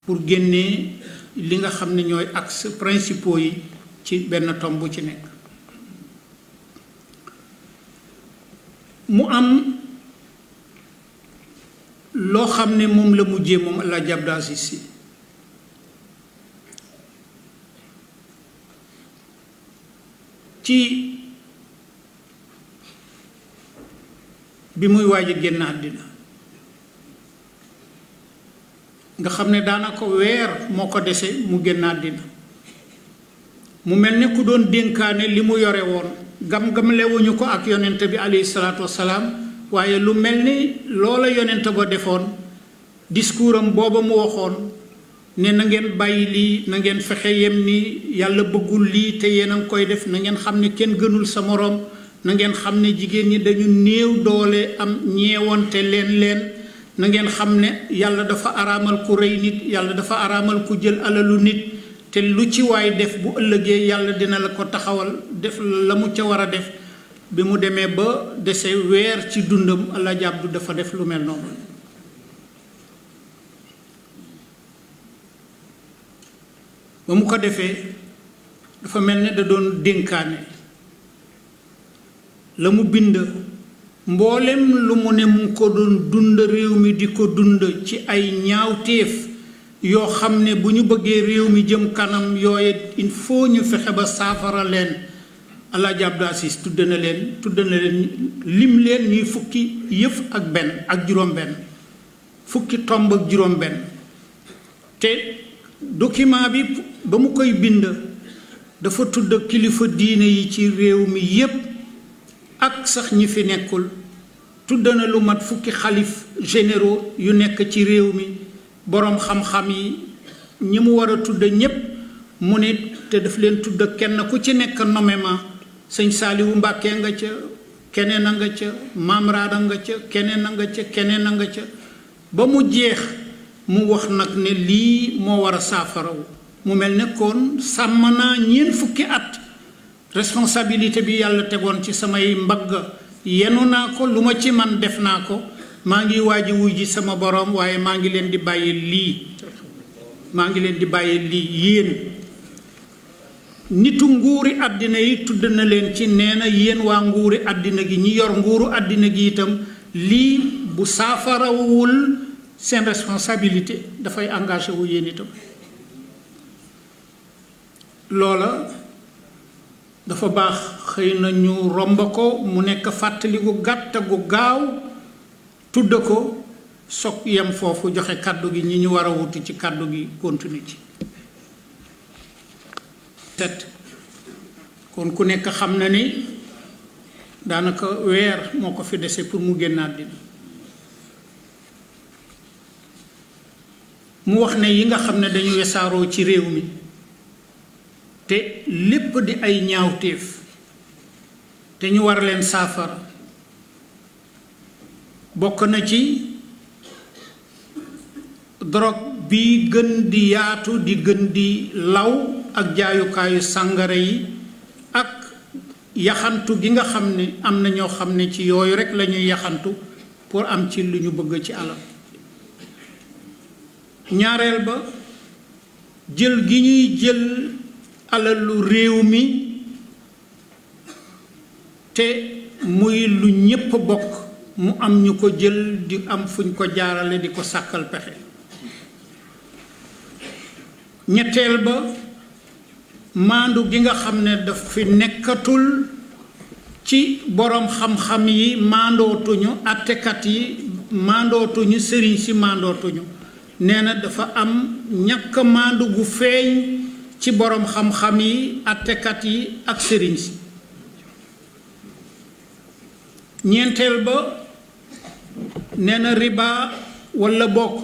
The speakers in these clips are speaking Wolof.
pour génnee li nga xam ne ñooy axes principaux yi ci benn tomb bu ci nekk. mu am loo xam ne moom la mujjee moom El Hadj Abdou Aziz Sy ci bi muy waaj a génn àddina nga xam ne daanaka weer moo ko dese mu génn àddina mu mel ne ku doon dénkaane li mu yore woon gam-gam lewuñu ko ak yonent bi alayhi salaatu wassalaam waaye lu mel ni loola yonent ba defoon discours am booba mu waxoon ne na ngeen bàyyi lii na ngeen fexe yem ni yàlla bëggul lii te yéen a ngi koy def na ngeen xam ne kenn gënul sa moroom na ngeen xam ne jigéen ñi dañu néew doole am ñeewante leen na ngeen xam ne yàlla dafa araamal ku rey nit yàlla dafa araamal ku jël alalu nit te lu ci waay def bu ëllëgee yàlla dina la ko taxawal def la mu ca war a def bi mu demee ba dese weer ci dundam El Hadj Abdou dafa def lu mel noonu ba mu ko defee dafa mel ne da doon dénkaane la mu bind mboolem lu mu ne mu ko doon dund réew mi di ko dund ci ay ñaawteef yoo xam ne bu ñu bëggee réew mi jëm kanam yooye il faut ñu fexe ba saafara leen El Hadj Abdou Aziz tudd na leen lim leen ñuy fukki yëf ak benn ak juróom-benn fukki tomb ak juróom-benn te document bi ba mu koy bind dafa tudd kilifa diine yi ci réew mi yépp ak sax ñi fi nekkul tudd na lu mat fukki xalif généraux yu nekk ci réew mi boroom xam-xam yi ñi mu war a tudd ñépp mu ne te daf leen tudd kenn ku ci nekk nommément sëñ Saaliwu Mbàkke nga ca keneen a nga ca Maam Raada nga ca keneen a nga ca keneen a nga ca ba mu jeex mu wax nag ne lii moo war a saafarawu mu mel ne kon sàmm naa ñeent fukki at responsabilité bi yàlla tegoon ci samay mbagg yenu naa ko lu ma ci man def naa ko maa ngi waaji wuy ji sama borom waaye maa ngi leen di bàyyi lii yéen nitu nguuri àddina yi tudd na leen ci nee na yéen waa nguuri àddina gi ñi yor nguuru àddina gi itam lii bu saafarawul seen responsabilité dafay engagé wu yéen itam loola dafa baax xëy na ñu romb ko mu nekk fàttali gu gàtt gu gaaw tudd ko soog yem foofu joxe kàddu gi ñi ñu war a wutu ci kàddu gi continue ci kon ku nekk xam na ni daanaka weer moo ko fi dese pour mu génn àddina mu wax ne yi nga xam ne dañu wesaaroo ci réew mi te lépp di ay ñaawteef te ñu war leen saafara bokk na ci drogue bi gën di yaatu di gën di law ak jaayukaayu sàngara yi ak yaxantu gi nga xam ne am na ñoo xam ne ci yooyu rekk lañuy yaxantu pour am ci lu ñu bëgg ci alal ñaareel ba jël gi ñuy jël alalu réew mi te muy lu ñépp bokk mu am ñu ko jël di am fuñ ko jaarale di ko sàkkal pexe ñetteel ba maandu gi nga xam ne daf fi nekkatul ci boroom xam-xam yi maandootuñu àttekat yi maandootuñu sëriñ si maandootuñu nee na dafa am ñàkk maandu gu feeñ ci boroom xam-xam yi àttekat yi ak sëriñ si ñeenteel ba nee na riba walla bokk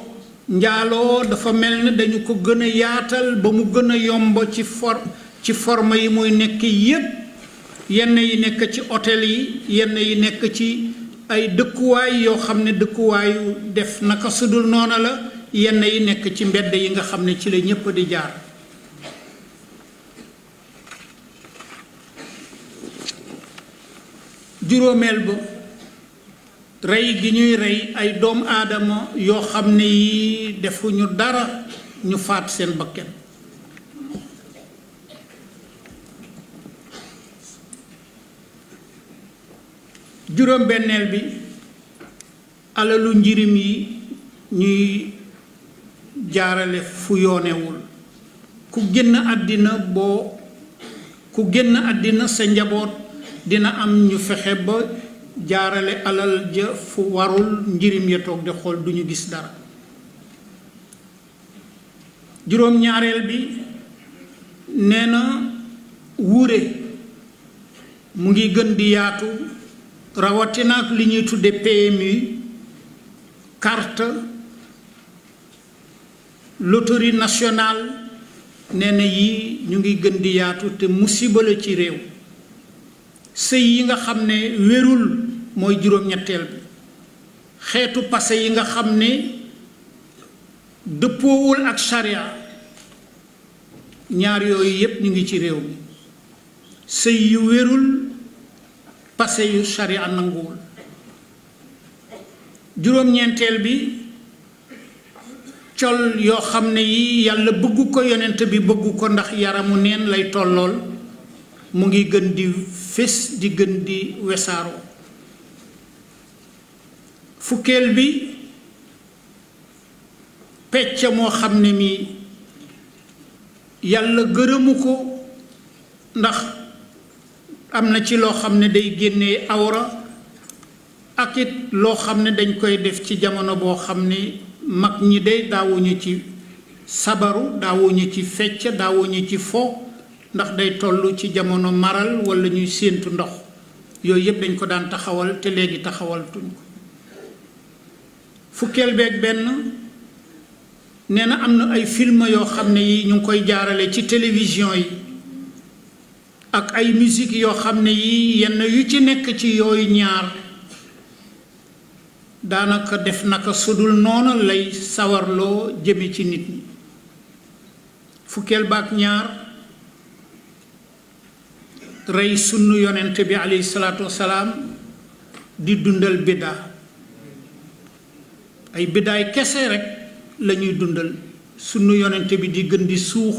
njaaloo dafa mel ni dañu ko gën a yaatal ba mu gën a yomb ci forme yi muy nekk yépp yenn yi nekk ci hôtel yi yenn yi nekk ci ay dëkkuwaay yoo xam ne dëkkuwaayu def naka sudul noona la yenn yi nekk ci mbedd yi nga xam ne ci la ñépp di jaar juróomeel ba rey gi ñuy rey ay doom aadama yoo xam ne yi defuñu dara ñu faat seen bakkan. juróom-benneel bi alalu njirim yi ñuy jaarale fu yoonewul. ku génn àddina sa njaboot dina am ñu fexe ba jaarale alal ja fu warul, njirim ya toog di xool duñu gis dara. juróom-ñaareel bi nee na wuure mu ngi gën di yaatu, rawatina ak li ñuy tudde PMU, carte loterie nationale. nee na yii ñu ngi gën di yaatu te musiba la ci réew. sëy yi nga xam ne wérul mooy juróom-ñetteel bi. xeetu passé yi nga xam ne dëppoowul ak charia, ñaar yooyu yépp ñu ngi ci réew mi. sëy yu wérul, passé yu charia nanguwul. juróom-ñeenteel bi col yoo xam ne yi yàlla bëggu ko, yonent bi bëggu ko ndax yaramu neen lay tollool, mu ngi gën di fés di gën di wesaaroo. fukkeel bi pecc moo xam ne mi yàlla gërëmu ko ndax am na ci loo xam ne day génnee awra, ak it loo xam ne dañ koy def ci jamono boo xam ne mag ñi day daawuñu ci sabaru, daawuñu ci fecc, daawuñu ci fo, ndax day toll ci jamono maral walla ñuy séentu ndox. yooyu yëpp dañ ko daan taxawal te léegi taxawaltuñ ko. fukkeel beeg benn nee na am na ay film yoo xam ne yi ñu ngi koy jaarale ci télévision yi, ak ay musique yoo xam ne yi yenn yu ci nekk ci yooyu ñaar daanaka def naka sudul noonu lay sawarloo jëme ci nit ñi. fukkeel baak ñaar rey sunnu yonent bi alayhi salaatu wasalaam, di dundal biddaa. ay biddaay kese rek lañuy dundal, sunnu yonent bi di gën di suux,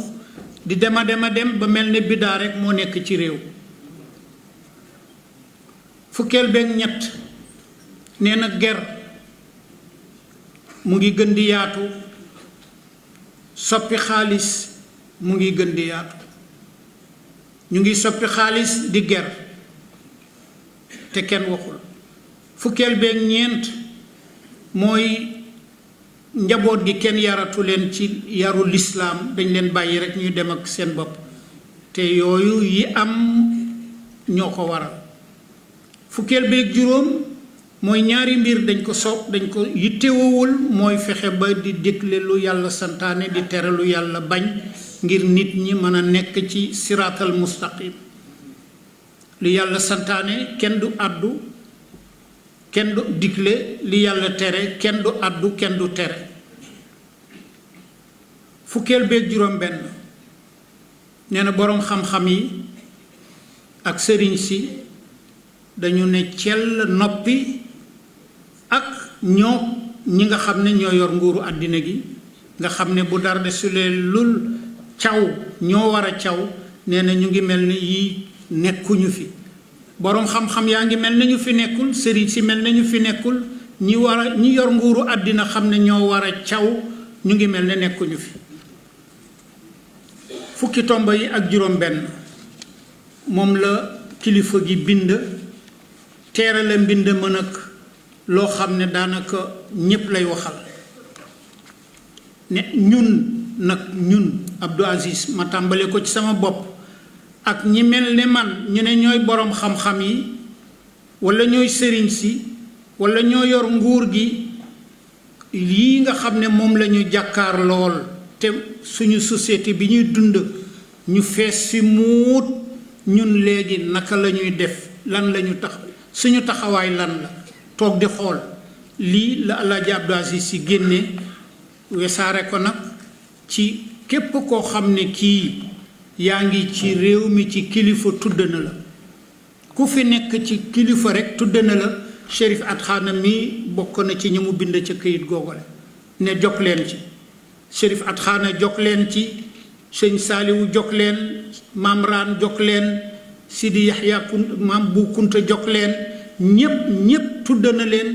di dem ba mel ne biddaa rek moo nekk ci réew. fukkeel beeg ñett nee na ger mu ngi gën di yaatu, soppi xaalis mu ngi gën di yaatu. ñu ngi soppi xaalis di ger te kenn waxul. fukkeel beeg ñeent mooy njaboot gi kenn yaratu leen ci yaru lislaam, dañ leen bàyyi rek ñuy dem ak seen bopp, te yooyu yi am ñoo ko waral. fukkeel beeg juróom mooy ñaari mbir dañ ko yittewowul, mooy fexe ba di dégle lu yàlla santaane, di tere lu yàlla bañ, ngir nit ñi mën a nekk ci siraatal mustaqim. lu yàlla santaane kenn du àddu, kenn du digle, li yàlla tere kenn du àddu, kenn du tere. fukkeel beeg juróom benn nee na boroom xam-xam yi ak sëriñ si dañu ne cell noppi ak ñi nga xam ne ñoo yor nguuru àddina gi, nga xam ne bu dara desulee lul caw ñoo war a caw. nee na ñu ngi mel ni yi nekkuñu fi. boroom xam-xam yaa ngi mel na ñu fi nekkul, sëriñ si mel na ñu fi nekkul, ñi yor nguuru àddina xam ne ñoo war a caw ñu ngi mel ne nekkuñu fi. fukki tomba yi ak juróom benn moom la kilifa gi bind, teerale mbind mën ak loo xam ne daanaka ñépp lay waxal. ne ñun Abdou Aziz, ma tàmbale ko ci sama bopp ak ñi mel ne man, ñu ne ñooy boroom xam-xam yi walla ñooy sëriñ si walla ñoo yor nguur gi, lii nga xam ne moom la ñu jàkkaar lool te suñu société bi ñuy dund ñu fees fi muut, ñun léegi naka la ñuy def, lan la ñu tax, suñu taxawaay lan la. toog di xool lii la Alaaji Abdou Aziz Sy génne, wesaare ko nag ci képp koo xam ne kii yaa ngi ci réew mi ci kilifa, tudd na la. ku fi nekk ci kilifa rek tudd na la. Chérif Atkhana mi bokk na ci ñi mu bind ca këyit googale ne jokk leen ci. Chérif Atxaana jokk leen ci sëñ Saaliwu jokk leen maam Raan jokk leen Sidi Yaxya maam Bu Kunta jokk leen ñépp tudd na leen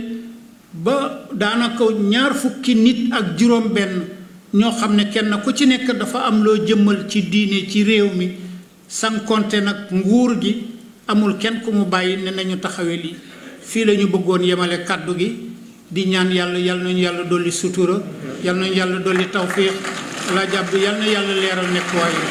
ba daanaka 20 fukki nit ak juróom benn ñoo xam ne kenn ku ci nekk dafa am loo jëmmal ci diine ci réew mi sankonte nag nguur gi amul kenn ku mu bàyyi ne nañu taxawe lii fii la ñu bëggoon yemale kàddu gi di ñaan yàlla nañu yàlla dolli sutura yàlla nañu yàlla dolli tawfiix la jàpp yàlla na yàlla leeral nekk waaye